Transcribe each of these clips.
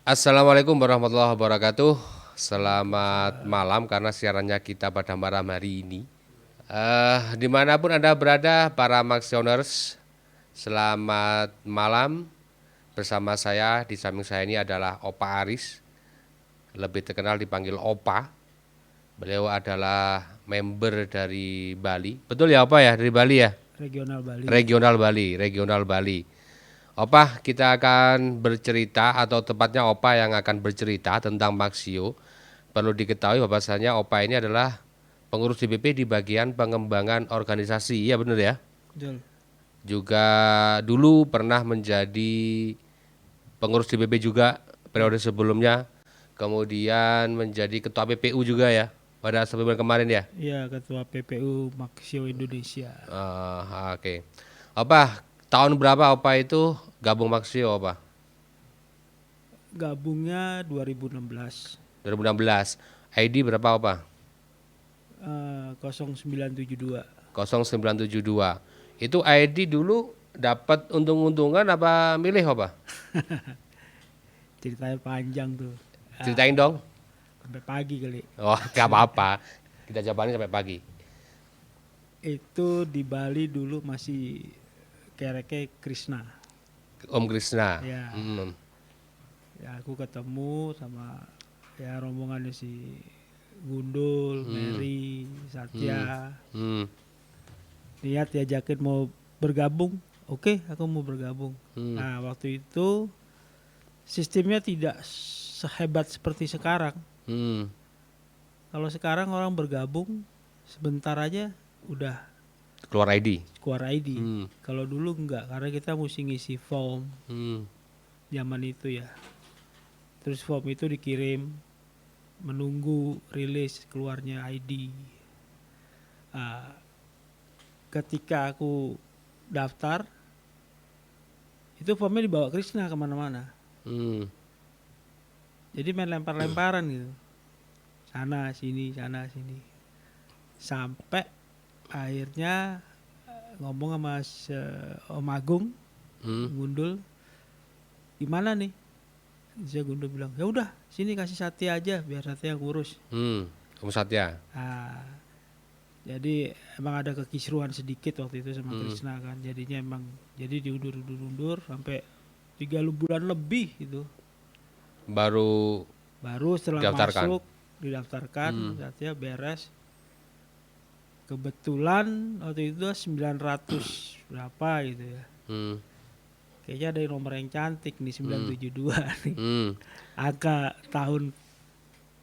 Assalamualaikum warahmatullahi wabarakatuh. Selamat malam karena siarannya kita pada malam hari ini. Dimanapun Anda berada, para Maxioners, selamat malam. Bersama saya, di samping saya ini adalah Opa Aris, lebih terkenal dipanggil Opa. Beliau adalah member dari Bali. Betul ya Opa ya, dari Bali ya? Regional Bali. Regional Bali. Opa, kita akan bercerita atau tepatnya Opa yang akan bercerita tentang Maxio. Perlu diketahui bahwasanya Opa ini adalah pengurus DPP di bagian pengembangan organisasi. Iya benar ya? Betul. Juga dulu pernah menjadi pengurus DPP juga periode sebelumnya. Kemudian menjadi ketua PPU juga ya pada sebelum kemarin ya. Iya, Ketua PPU Maxio Indonesia. Oke. Opa, tahun berapa Opa itu gabung Maxio Opa? Gabungnya 2016. 2016. ID berapa Opa? 0972. 0972. Itu ID dulu dapat untung-untungan apa milih Opa? Ceritanya panjang tuh. Ceritain dong. Sampai pagi kali. Oh, gak apa-apa. Kita jawabannya sampai pagi. Itu di Bali dulu masih kereknya Krishna. Om Krishna. Ya. Ya aku ketemu sama ya rombongannya si Gundul, Mary, Satya. Niat diajakin mau bergabung. Oke, aku mau bergabung. Nah, waktu itu sistemnya tidak sehebat seperti sekarang. Kalau sekarang orang bergabung sebentar aja udah Keluar ID. Kalau dulu enggak, karena kita mesti ngisi form. Zaman itu ya. Terus form itu dikirim, menunggu rilis keluarnya ID. Ketika aku daftar, itu formnya dibawa Krishna kemana-mana. Jadi main lempar-lemparan gitu, sana sini. Sampai akhirnya ngomong sama Om Agung, Gundul, gimana nih? Saya Gundul bilang, ya udah sini kasih Satya aja, biar Satya yang ngurus. Om Satya. Jadi emang ada kekisruhan sedikit waktu itu sama Krishna kan, jadinya emang jadi diundur sampai 3 bulan lebih gitu. Baru setelah masuk didaftarkan, Satya beres. Kebetulan waktu itu 900 berapa gitu ya. Kayaknya ada nomor yang cantik nih 972 nih. Angka tahun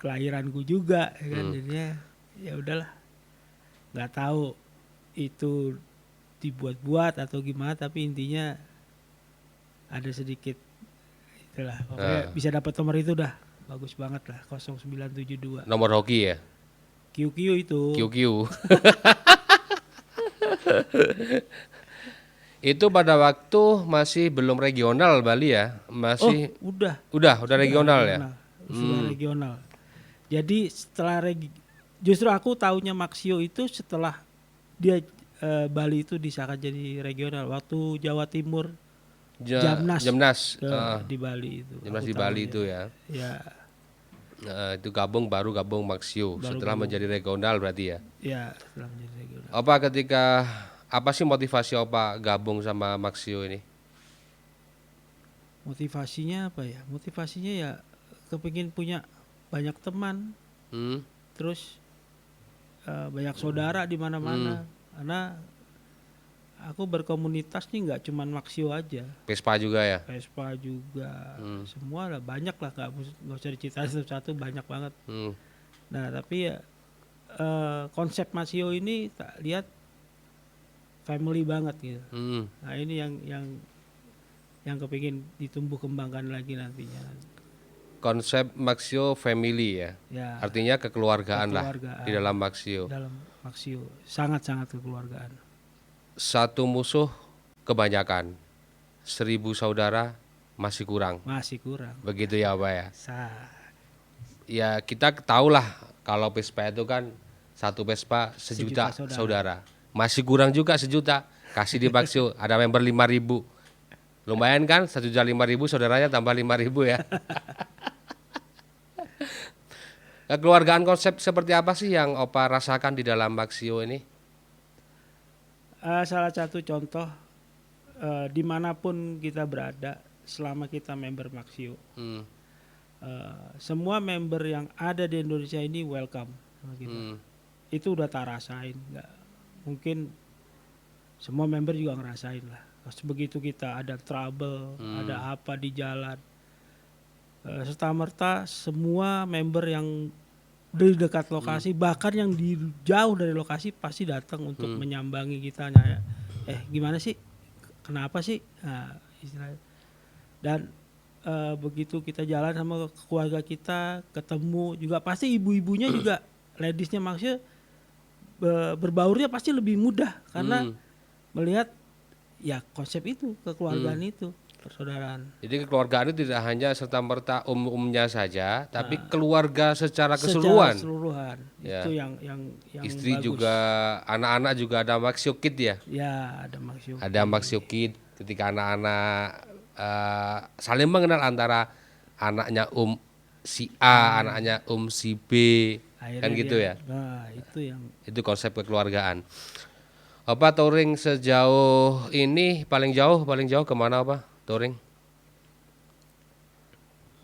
kelahiranku juga kan, jadinya ya udahlah. Nggak tahu itu dibuat-buat atau gimana, tapi intinya ada sedikit itulah. Pokoknya bisa dapat nomor itu dah bagus banget lah, 0972. Nomor hoki ya? QQ itu. QQ. Itu pada waktu masih belum regional Bali ya? Masih. Udah regional ya? Sudah regional. Jadi setelah justru aku taunya Maxio itu setelah dia Bali itu disahkan jadi regional waktu Jawa Timur Jamnas di Bali itu. Jamnas di Bali itu ya. Ya. Itu gabung Maxio setelah menjadi regional berarti ya? Ya, setelah menjadi regional. Apa sih motivasi Opa gabung sama Maxio ini? Motivasinya apa ya? Motivasinya ya kepingin punya banyak teman. Terus banyak saudara di mana-mana. Karena aku berkomunitas nih nggak cuman Maxio aja. Vespa juga ya? Vespa juga. Semua lah, banyak lah, nggak usah diceritain satu-satu, banyak banget. Nah tapi ya konsep Maxio ini tak lihat family banget gitu. Nah ini yang kepingin ditumbuh kembangkan lagi nantinya. Konsep Maxio family ya? Artinya kekeluargaan lah di dalam Maxio. Dalam Maxio sangat-sangat kekeluargaan. Satu musuh kebanyakan, 1000 saudara masih kurang. Begitu ya Pak ya? Ya kita tahulah kalau Vespa itu kan satu Vespa sejuta saudara. Masih kurang juga sejuta. Kasih di Maxio ada member 5.000. Lumayan kan, 1.500.000 saudaranya tambah 5.000 ya. Kekeluargaan konsep seperti apa sih yang Opa rasakan di dalam Maxio ini? Salah satu contoh dimanapun kita berada selama kita member Maxio, semua member yang ada di Indonesia ini welcome sama kita. Itu udah tak rasain, nggak mungkin semua member juga ngerasain lah. Begitu kita ada trouble, ada apa di jalan, serta merta semua member yang di dekat lokasi, bahkan yang di jauh dari lokasi pasti datang untuk menyambangi kita, nanya, gimana sih, kenapa sih, nah, istilahnya. Dan begitu kita jalan sama keluarga kita, ketemu juga pasti ibu-ibunya juga, ladiesnya maksudnya berbaurnya pasti lebih mudah karena melihat ya konsep itu, kekeluargaan itu, persaudaraan. Jadi kekeluargaan itu tidak hanya serta-merta umumnya saja, tapi keluarga secara keseluruhan. Secara keseluruhan. Ya. Itu yang Istri bagus. juga, anak-anak juga ada Maxio Kid ya. Ya, ada Maxio. Ada Maxio Kid ketika anak-anak saling mengenal antara anaknya si A, anaknya si B, Akhirnya kan gitu ya. Nah, itu konsep kekeluargaan. Apa touring sejauh ini paling jauh kemana apa touring?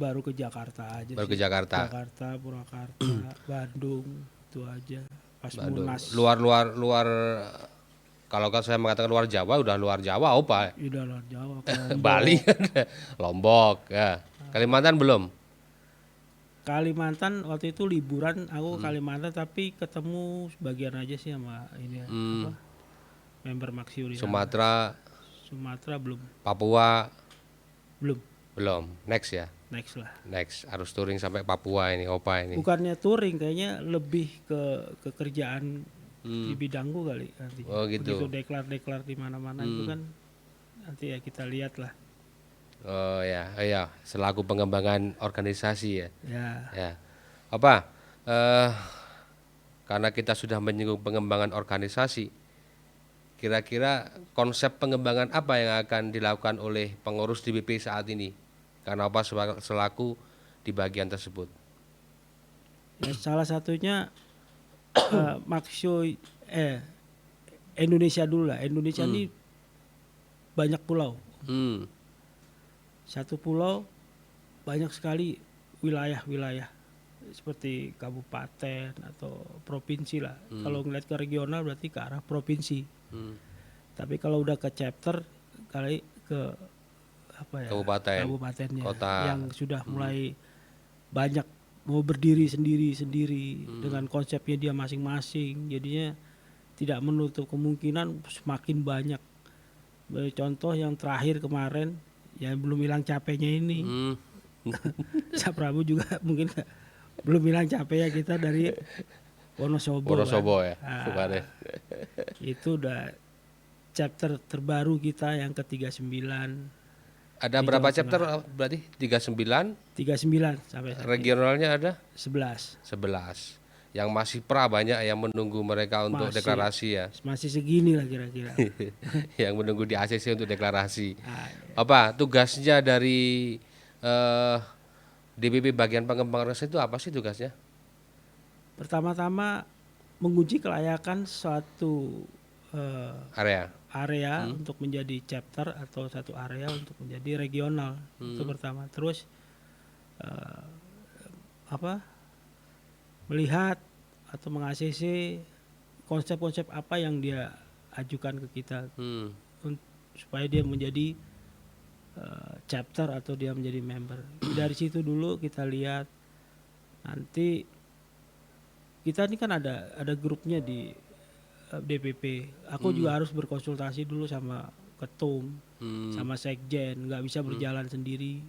baru ke Jakarta aja Baru sih. ke Jakarta. Jakarta, Purwakarta, Bandung, itu aja. Pas Bandung. Munas. Luar kalau saya mengatakan luar Jawa, udah luar Jawa apa? Udah luar Jawa. Bali, Lombok, ya. Kalimantan belum? Kalimantan waktu itu liburan aku ke Kalimantan, tapi ketemu sebagian aja sih sama ini apa, member Maxio di sana. Sumatera belum. Papua Belum. Next ya. Next Harus touring sampai Papua ini Opa ini. Bukannya touring, kayaknya lebih ke kerjaan di bidangku kali nanti. Oh gitu. Begitu deklar di mana-mana itu kan nanti ya kita lihat lah. Oh ya, selaku pengembangan organisasi ya. Ya. Apa? Karena kita sudah menyinggung pengembangan organisasi, kira-kira konsep pengembangan apa yang akan dilakukan oleh pengurus DPP saat ini? Karena apa selaku di bagian tersebut? Ya, salah satunya Maxio Indonesia dulu lah. Indonesia ini banyak pulau. Satu pulau banyak sekali wilayah-wilayah seperti kabupaten atau provinsi lah. Kalau ngeliat ke regional berarti ke arah provinsi. Tapi kalau udah ke chapter kali ke apa ya? Kabupatennya kota. Yang sudah mulai banyak mau berdiri sendiri dengan konsepnya dia masing-masing. Jadinya tidak menutup kemungkinan semakin banyak. Contoh yang terakhir kemarin yang belum hilang capeknya ini. Saya Prabu juga mungkin belum hilang capeknya kita dari Wonosobo kan? Ya. Itu udah chapter terbaru kita yang ke-39. Ada berapa chapter berarti? 39 sampai regionalnya ada 11. Yang masih banyak yang menunggu mereka untuk deklarasi ya. Masih segini lah kira-kira. Yang menunggu di ACC untuk deklarasi. Apa tugasnya dari DPP bagian pengembangan organisasi itu apa sih tugasnya? Pertama-tama menguji kelayakan suatu area untuk menjadi chapter atau satu area untuk menjadi regional. Itu pertama. Terus melihat atau meng-ACC konsep-konsep apa yang dia ajukan ke kita supaya dia menjadi chapter atau dia menjadi member. Dari situ dulu kita lihat. Nanti kita ini kan ada grupnya di DPP. Aku juga harus berkonsultasi dulu sama ketum, sama sekjen, nggak bisa berjalan sendiri.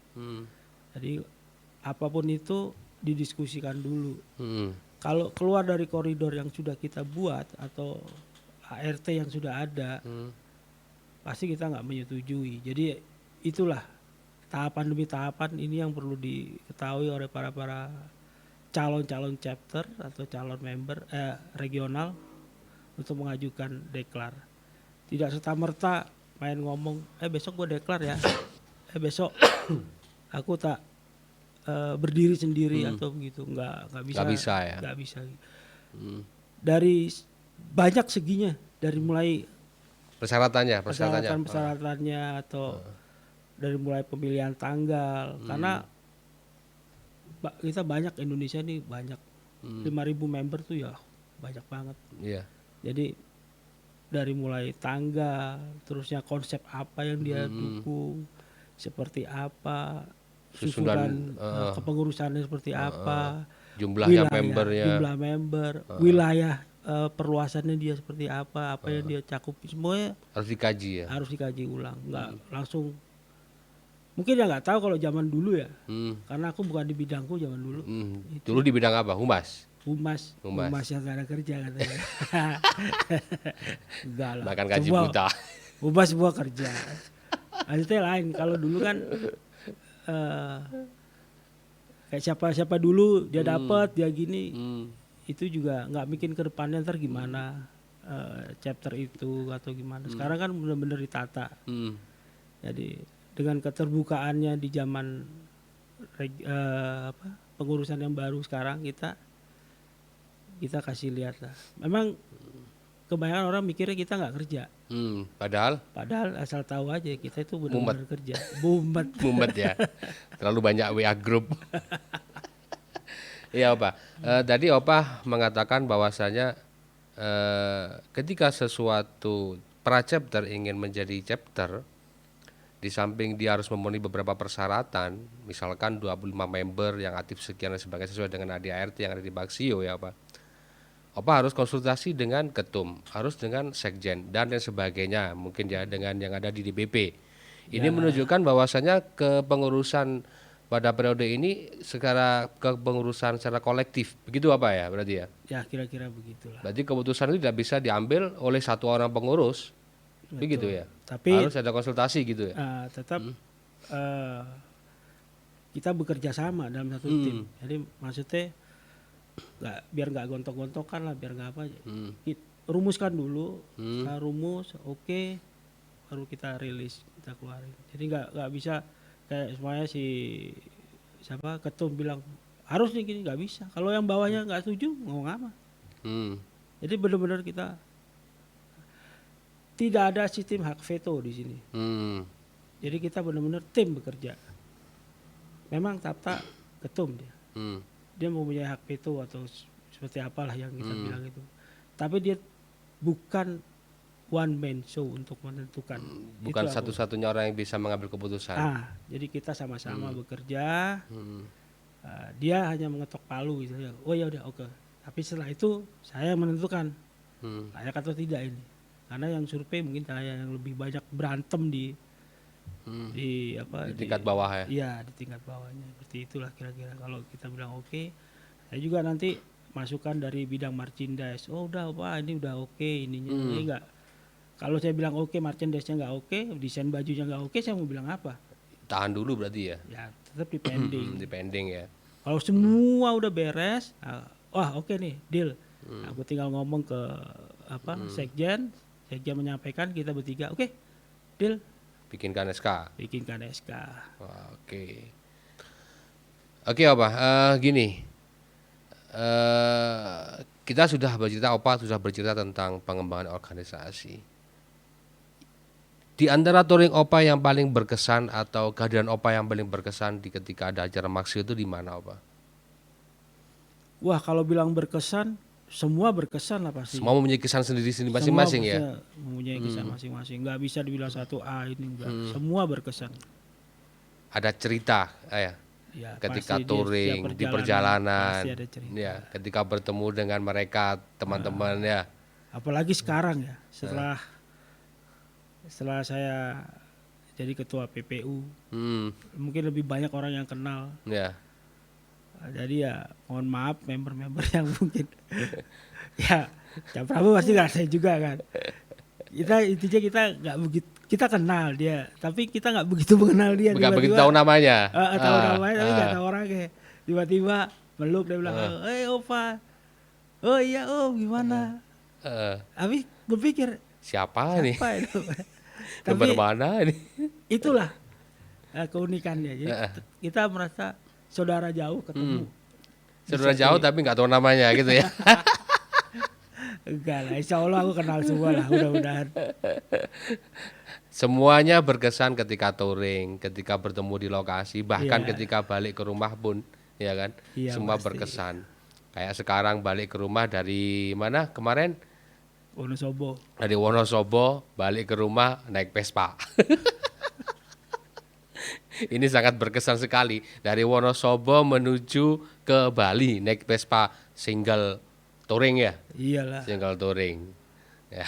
Jadi apapun itu didiskusikan dulu. Kalau keluar dari koridor yang sudah kita buat atau ART yang sudah ada, pasti kita nggak menyetujui. Jadi itulah tahapan demi tahapan ini yang perlu diketahui oleh para calon chapter atau calon member regional untuk mengajukan deklar. Tidak serta-merta main ngomong, besok gue deklar ya, besok aku tak berdiri sendiri atau begitu, nggak bisa. Nggak bisa ya. Nggak bisa. Dari banyak seginya, dari mulai persyaratannya atau dari mulai pemilihan tanggal, karena kita banyak, Indonesia nih banyak 5.000 member tuh ya banyak banget. Iya. Jadi dari mulai tanggal, terusnya konsep apa yang dia dukung, seperti apa, susunan kepengurusannya seperti apa, jumlah member, wilayah perluasannya dia seperti apa yang dia cakupi, semuanya harus dikaji ya. Harus dikaji ulang, nggak langsung. Mungkin ya nggak tahu kalau zaman dulu ya, karena aku bukan di bidangku zaman dulu. Dulu di bidang apa? Humas yang nggak ada kerja katanya. Enggak lah. Makan gaji buta. Humas semua kerja. Maksudnya lain. Kalau dulu kan kayak siapa dulu dia dapat dia gini, itu juga nggak mikir ke depannya ntar gimana chapter itu atau gimana. Sekarang kan benar-benar ditata. Jadi dengan keterbukaannya di zaman pengurusan yang baru sekarang, kita kasih lihat lah. Memang kebanyakan orang mikirnya kita nggak kerja. Padahal asal tahu aja kita itu benar-benar kerja. Mumet ya. Terlalu banyak WA group. Iya Opa. Tadi Opa mengatakan bahwasanya ketika sesuatu pra-chapter ingin menjadi chapter, di samping dia harus memenuhi beberapa persyaratan, misalkan 25 member yang aktif sekian dan sebagainya sesuai dengan ADART yang ada di Baksio ya Pak. Opa harus konsultasi dengan ketum, harus dengan sekjen dan lain sebagainya, mungkin ya dengan yang ada di DBP. Ini menunjukkan bahwasanya kepengurusan pada periode ini kepengurusan secara kolektif, begitu apa ya berarti ya? Ya kira-kira begitulah. Berarti keputusan itu tidak bisa diambil oleh satu orang pengurus. Begitu ya. Tapi harus ada konsultasi gitu ya. Tetap kita bekerja sama dalam satu tim. Jadi maksudnya biar nggak gontok-gontokan lah, biar nggak apa. Rumuskan dulu, kita rumus, oke, baru kita rilis, kita keluarin. Jadi nggak bisa kayak semuanya ketum bilang harus nih gini, nggak bisa. Kalau yang bawahnya nggak setuju, ngomong apa? Jadi benar-benar kita tidak ada sistem hak veto di sini. Jadi kita benar-benar tim bekerja. Memang Tapta ketum dia. Dia mempunyai hak veto atau seperti apalah yang kita bilang itu. Tapi dia bukan one man show untuk menentukan. Bukan satu-satunya orang yang bisa mengambil keputusan. Jadi kita sama-sama bekerja. Dia hanya mengetok palu gitu ya. Oh ya udah oke. Tapi setelah itu saya menentukan layak atau tidak ini. Karena yang survei mungkin saya yang lebih banyak berantem di tingkat bawah ya. Iya, di tingkat bawahnya. Seperti itulah kira-kira. Kalau kita bilang oke, saya juga nanti masukan dari bidang merchandise. Oh udah Pak, ini udah oke ininya. Ini enggak. Kalau saya bilang oke, merchandise-nya enggak oke, desain bajunya enggak oke, saya mau bilang apa? Tahan dulu berarti ya. Ya, tetap dipending. Dipending ya. Kalau semua udah beres, wah oke nih, deal. Aku tinggal ngomong ke sekjen menyampaikan, kita bertiga oke, deal. Bikinkan SK. Oke Opa, gini, kita sudah bercerita tentang pengembangan organisasi. Di antara touring Opa yang paling berkesan atau kehadiran Opa yang paling berkesan ketika ada acara Maksio itu di mana Opa? Wah, kalau bilang berkesan, semua berkesan lah pasti. Semua mempunyai kesan sendiri masing-masing ya. Mempunyai kesan masing-masing. Nggak bisa dibilang satu ini enggak. Semua berkesan. Ada cerita ya. Ketika touring di perjalanan, ya, ketika bertemu dengan mereka teman-teman ya. Apalagi sekarang ya, setelah saya jadi ketua PPU, mungkin lebih banyak orang yang kenal. Ya. Jadi ya mohon maaf member-member yang mungkin ya Prabowo pasti nggak saya juga kan. Kita nggak begitu, kita kenal dia, tapi kita nggak begitu mengenal dia. Nggak begitu tahu namanya. Tahu namanya tapi nggak tahu orangnya. Tiba-tiba meluk dia bilang, Opa, oh iya gimana? Tapi berpikir siapa nih? Tapi mana ini? Itulah keunikannya. Jadi kita merasa saudara jauh ketemu. Saudara jauh tapi nggak tahu namanya gitu ya. Enggak lah, insya Allah aku kenal semua lah, mudah-mudahan. Semuanya berkesan ketika touring, ketika bertemu di lokasi, bahkan Iya. ketika balik ke rumah pun, ya kan? Iya, Semua pasti. berkesan. Kayak sekarang balik ke rumah dari mana kemarin? Wonosobo. Dari Wonosobo, balik ke rumah naik Vespa. Ini sangat berkesan sekali. Dari Wonosobo menuju ke Bali naik Vespa single touring ya. Iyalah. Single touring. Ya,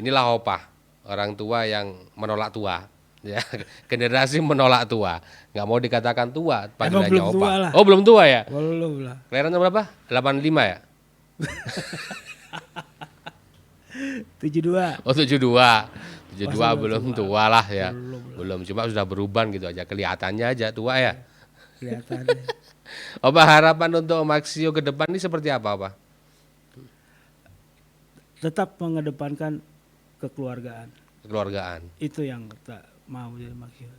inilah opah, orang tua yang menolak tua. Ya, generasi menolak tua. Nggak mau dikatakan tua, panggilannya belum opah. tua lah. Oh, belum tua ya? Belum lah. Kelahiran tahun berapa? 85 ya? 72. Oh, 72. 72 Masa belum belum tua lah ya. Belum lah. Belum, cuma sudah beruban gitu aja. Kelihatannya aja tua ya. Kelihatannya. Opah, harapan untuk Maxio ke depan ini seperti apa, Pak? Tetap mengedepankan kekeluargaan. Kekeluargaan. Itu yang tak mau jadi maksud.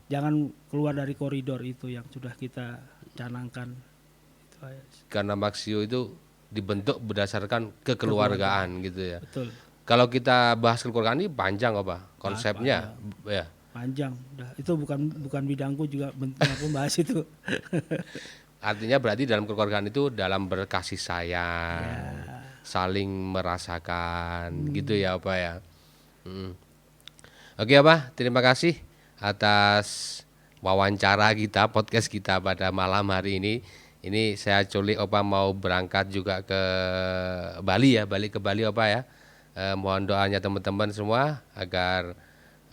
Jangan keluar dari koridor itu yang sudah kita canangkan. Itu aja. Karena Maxio itu dibentuk berdasarkan kekeluargaan gitu ya. Betul. Kalau kita bahas kekeluargaan ini panjang apa konsepnya ya. Panjang. Udah. Itu bukan bidangku juga bentuknya pun bahas itu. Artinya berarti dalam kekeluargaan itu dalam berkasih sayang, saling merasakan gitu ya Pak ya. Oke Pak, terima kasih atas wawancara kita, podcast kita pada malam hari ini. Ini saya culik Opa mau berangkat juga ke Bali ya, balik ke Bali Opa ya. Mohon doanya teman-teman semua agar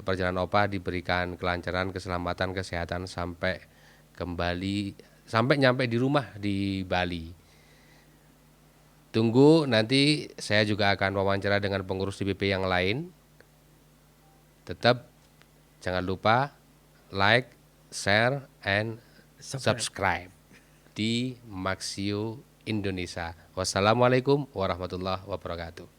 perjalanan Opa diberikan kelancaran, keselamatan, kesehatan sampai kembali, sampai nyampe di rumah di Bali. Tunggu nanti saya juga akan wawancara dengan pengurus DPP yang lain. Tetap jangan lupa like, share, and subscribe di Maxio Indonesia. Wassalamualaikum warahmatullahi wabarakatuh.